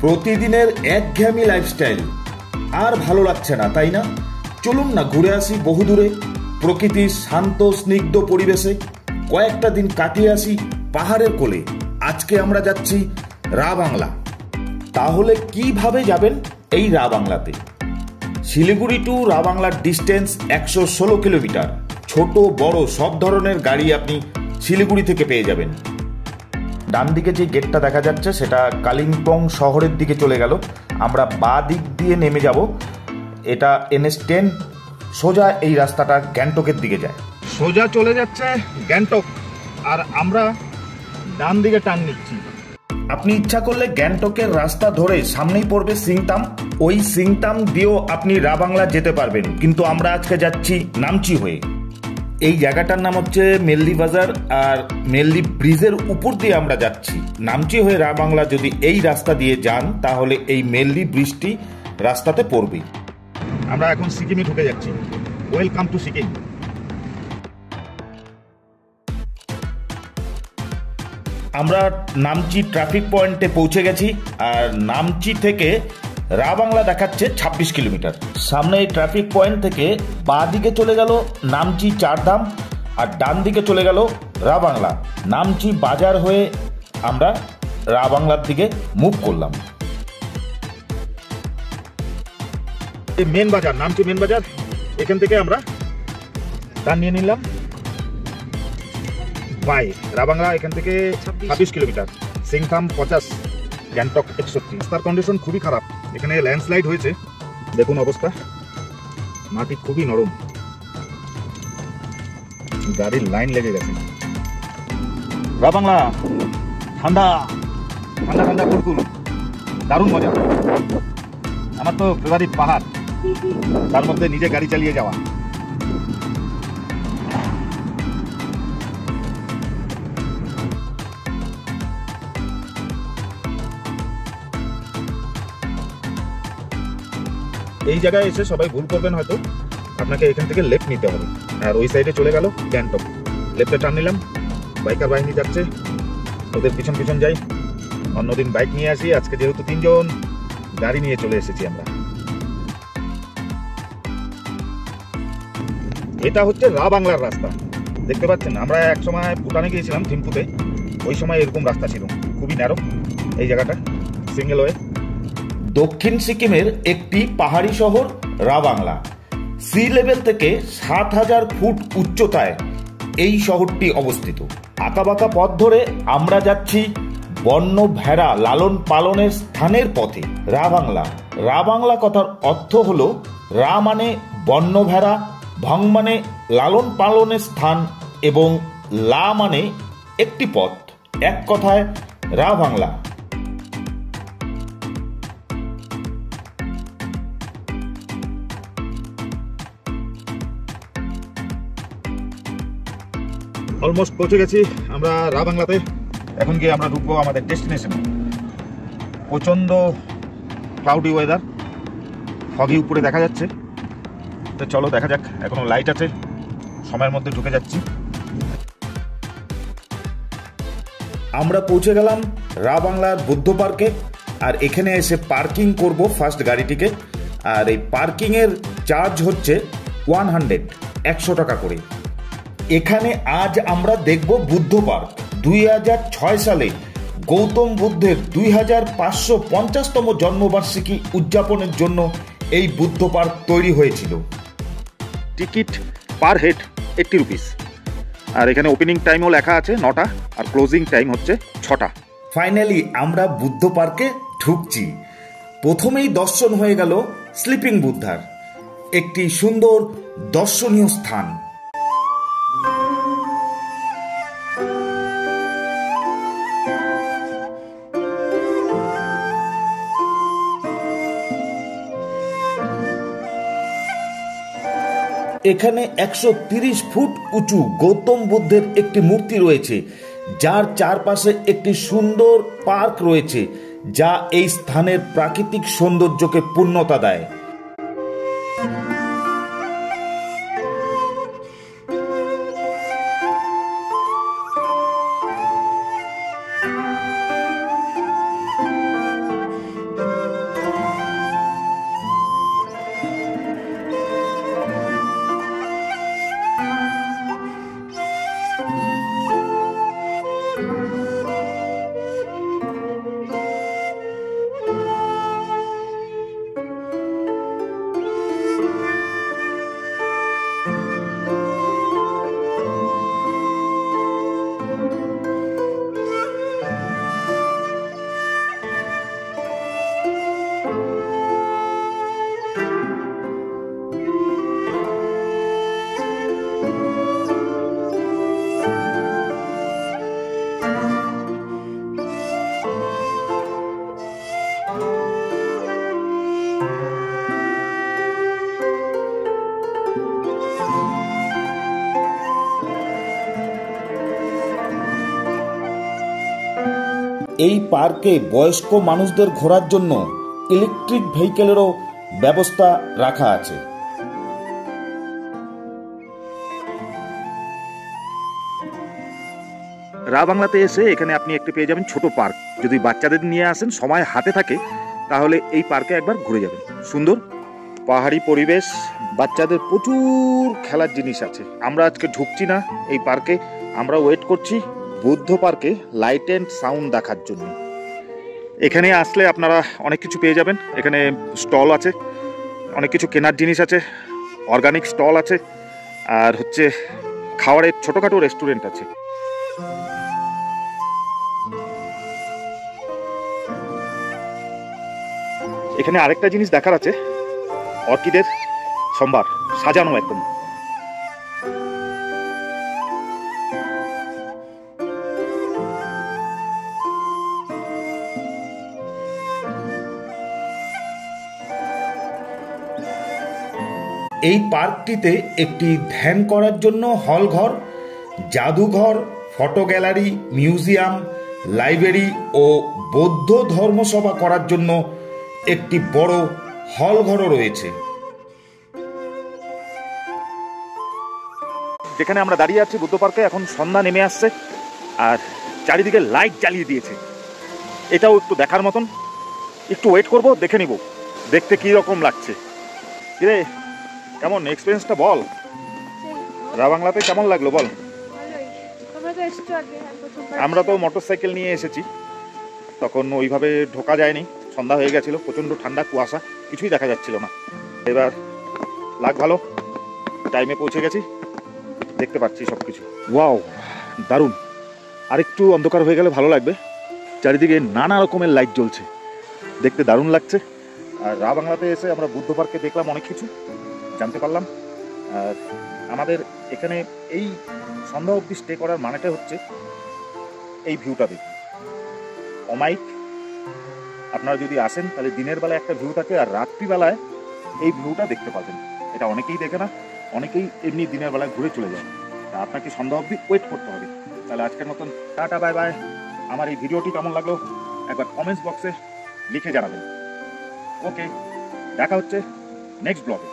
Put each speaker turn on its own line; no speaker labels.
প্রতিদিনের একঘেয়েমি লাইফস্টাইল আর ভালো লাগছে না, তাই না? চলুন না ঘুরে আসি বহুদূরে, প্রকৃতির শান্ত স্নিগ্ধ পরিবেশে কয়েকটা দিন কাটিয়ে আসি পাহাড়ের কোলে। আজকে আমরা যাচ্ছি রা বাংলা। তাহলে কিভাবে যাবেন এই রা বাংলাতে? শিলিগুড়ি টু রা বাংলার ডিস্টেন্স 116 কিলোমিটার। ছোট বড় সব ধরনের গাড়ি আপনি শিলিগুড়ি থেকে পেয়ে যাবেন। ডান দিকে যে গেটটা দেখা যাচ্ছে সেটা কালিম্পং শহরের দিকে চলে গেল। আমরা বাঁ দিক দিয়ে নেমে যাব। এটা NH10, সোজা এই রাস্তাটা গ্যাংটকের দিকে যায়, সোজা চলে যাচ্ছে গ্যাংটক। আর আমরা ডান দিকে টার্ন নিচ্ছি। আপনি ইচ্ছা করলে গ্যাংটকের রাস্তা ধরে সামনেই পড়বে সিংতাম, ওই সিংতাম দিয়েও আপনি রা বাংলা যেতে পারবেন, কিন্তু আমরা আজকে যাচ্ছি নামচি হয়ে। এই জায়গাটার নাম হচ্ছে মেল্লি বাজার, আর মেল্লি ব্রিজের উপর দিয়ে আমরা যাচ্ছি। নামচি হয়ে রা বাংলা যদি এই রাস্তা দিয়ে যান তাহলে এই মেল্লি ব্রিজটি রাস্তাতে পড়বে। আমরা এখন সিকিমে ঢুকে যাচ্ছি। Welcome to Sikkim. আমরা নামচি ট্রাফিক পয়েন্টে পৌঁছে গেছি, আর নামচি থেকে রা বাংলা দেখাচ্ছে 26 কিলোমিটার। সামনে এই ট্রাফিক পয়েন্ট থেকে বাঁ দিকে চলে গেল নামচি চারধাম, আর ডান দিকে চলে গেল রা বাংলা। নামচি বাজার হয়ে আমরা রা বাংলার দিকে মুভ করলাম। এই মেন বাজার, নামচি মেন বাজার, এখান থেকে আমরা টার্ন নিয়ে নিলাম বাই রা বাংলা। এখান থেকে 26 কিলোমিটার, সিংথাম 50, গ্যাংটক 61। রাস্তার কন্ডিশন খুবই খারাপ, এখানে ল্যান্ডস্লাইড হয়েছে, দেখুন অবস্থা, মাটি খুবই নরম, গাড়ির লাইন লেগে গেছে। রা বাংলা ঠান্ডা ঠান্ডা ঠান্ডা কুলকুল, দারুণ মজা। আমার তো ফেভারিট পাহাড়, তার মধ্যে নিজে গাড়ি চালিয়ে যাওয়া। এই জায়গায় এসে সবাই ভুল করবেন হয়তো, আপনাকে এখান থেকে লেফট নিতে হবে, আর ওই সাইডে চলে গেল গ্যাংটক। লেফটে টার্ন নিলাম, বাইকার বাহিনী যাচ্ছে, ওদের পিছন পিছন যাই। অন্যদিন বাইক নিয়ে আসি, আজকে যেহেতু 3 জন, গাড়ি নিয়ে চলে এসেছি আমরা। এটা হচ্ছে রা বাংলার রাস্তা, দেখতে পাচ্ছেন। আমরা এক সময় ভুটানে গিয়েছিলাম, থিম্পুতে, ওই সময় এরকম রাস্তা ছিল, খুবই ন্যারো এই জায়গাটা, সিঙ্গেল ওয়ে। দক্ষিণ সিকিমের একটি পাহাড়ি শহর রা বাংলা। সি লেভেল থেকে 7000 ফুট উচ্চতায় এই শহরটি অবস্থিত। আঁকাবাঁকা পথ ধরে আমরা যাচ্ছি বন্য ভেড়া লালন পালনের স্থানের পথে। রা বাংলা, রা বাংলা কথার অর্থ হলো রা মানে বন্য ভেড়া, ভং মানে লালন পালনের স্থান, এবং লা মানে একটি পথ। এক কথায় রা বাংলা। অলমোস্ট পৌঁছে গেছি আমরা রা বাংলাতে। এখন গিয়ে আমরা ঢুকবো আমাদের ডেস্টিনেশনে। প্রচণ্ড ক্লাউডি ওয়েদার, ফগি উপরে দেখা যাচ্ছে, তো চলো দেখা যাক। এখনো লাইট আছে, সময়ের মধ্যে ঢুকে যাচ্ছি। আমরা পৌঁছে গেলাম রা বাংলার বুদ্ধ পার্কে, আর এখানে এসে পার্কিং করব ফার্স্ট গাড়িটিকে। আর এই পার্কিংয়ের চার্জ হচ্ছে 100 টাকা করে। এখানে আজ আমরা দেখব বুদ্ধ পার্ক। 2006 সালে গৌতম বুদ্ধের 2550তম জন্মবার্ষিকী উদযাপনের জন্য এই বুদ্ধ পার্ক তৈরি হয়েছিল। টিকিট পার হেড 80 রুপিস, আর এখানে ওপেনিং টাইমও লেখা আছে 9টা, আর ক্লোজিং টাইম হচ্ছে 6টা। ফাইনালি আমরা বুদ্ধ পার্কে ঢুকছি। প্রথমেই দর্শন হয়ে গেল স্লিপিং বুদ্ধার, একটি সুন্দর দর্শনীয় স্থান। এখানে 130 ফুট উঁচু গৌতম বুদ্ধের একটি মূর্তি রয়েছে, যার চারপাশে একটি সুন্দর পার্ক রয়েছে, যা এই স্থানের প্রাকৃতিক সৌন্দর্যকে পূর্ণতা দেয়। এই পার্কে বয়স্ক মানুষদের ঘোরার জন্য ইলেকট্রিক ভেহিকেলেরও ব্যবস্থা রাখা আছে।
রা বাংলাতে এসে এখানে আপনি একটু পেয়ে যাবেন ছোট পার্ক। যদি বাচ্চাদের নিয়ে আসেন, সময় হাতে থাকে, তাহলে এই পার্কে একবার ঘুরে যাবেন। সুন্দর পাহাড়ি পরিবেশ, বাচ্চাদের প্রচুর খেলার জিনিস আছে। আমরা আজকে ঢুকছি না এই পার্কে, আমরা ওয়েট করছি বুদ্ধ পার্কে লাইট অ্যান্ড সাউন্ড দেখার জন্য। এখানে আসলে আপনারা অনেক কিছু পেয়ে যাবেন। এখানে স্টল আছে, অনেক কিছু কেনার জিনিস আছে, অর্গানিক স্টল আছে, আর হচ্ছে খাবারের ছোটোখাটো রেস্টুরেন্ট আছে। এখানে আরেকটা জিনিস দেখার আছে, অর্কিডের সম্ভার সাজানো একদম।
এই পার্কটিতে একটি ধ্যান করার জন্য হল ঘর, জাদুঘর, ফটো গ্যালারি, মিউজিয়াম, লাইব্রেরি ও বৌদ্ধ ধর্মসভা করার জন্য একটি বড় হল ঘরও রয়েছে।
যেখানে আমরা দাঁড়িয়ে আছি বুদ্ধ পার্কে, এখন সন্ধ্যা নেমে আসছে আর চারিদিকে লাইট জ্বালিয়ে দিয়েছে। এটাও একটু দেখার মতন। একটু ওয়েট করব, দেখে নিব দেখতে কি রকম লাগছে। কিরে, কেমন এক্সপিরিয়েন্সটা বল? রা বাংলাতে কেমন লাগলো বল? আমরা তো মোটরসাইকেল নিয়ে এসেছি, তখন ওইভাবে ঢোকা যায়নি, সন্ধ্যা হয়ে গেছিল, প্রচণ্ড ঠান্ডা, কুয়াশা, কিছুই দেখা যাচ্ছিল না। এবার লাগ ভালো, টাইমে পৌঁছে গেছি, দেখতে পাচ্ছি সব কিছু। ওয়াও, দারুণ। আরেকটু অন্ধকার হয়ে গেলে ভালো লাগবে। চারিদিকে নানা রকমের লাইট জ্বলছে, দেখতে দারুণ লাগছে। আর রা বাংলাতে এসে আমরা বুদ্ধ পার্কে দেখলাম, অনেক কিছু জানতে পারলাম। আর আমাদের এখানে এই সন্ধ্যা অবধি স্টে করার মানেটা হচ্ছে এই ভিউটা দেখি অমাইক। আপনারা যদি আসেন তাহলে দিনের বেলায় একটা ভিউ থাকে, আর রাত্রিবেলায় এই ভিউটা দেখতে পাবেন। এটা অনেকেই দেখে না, অনেকেই এমনি দিনের বেলায় ঘুরে চলে যায়। তা আপনাকে সন্ধ্যা অবধি ওয়েট করতে হবে। তাহলে আজকের মতন টাটা, বাই বাই। আমার এই ভিডিওটি কেমন লাগলো একবার কমেন্টস বক্সে লিখে জানাবেন। ওকে, দেখা হচ্ছে নেক্সট ব্লগে।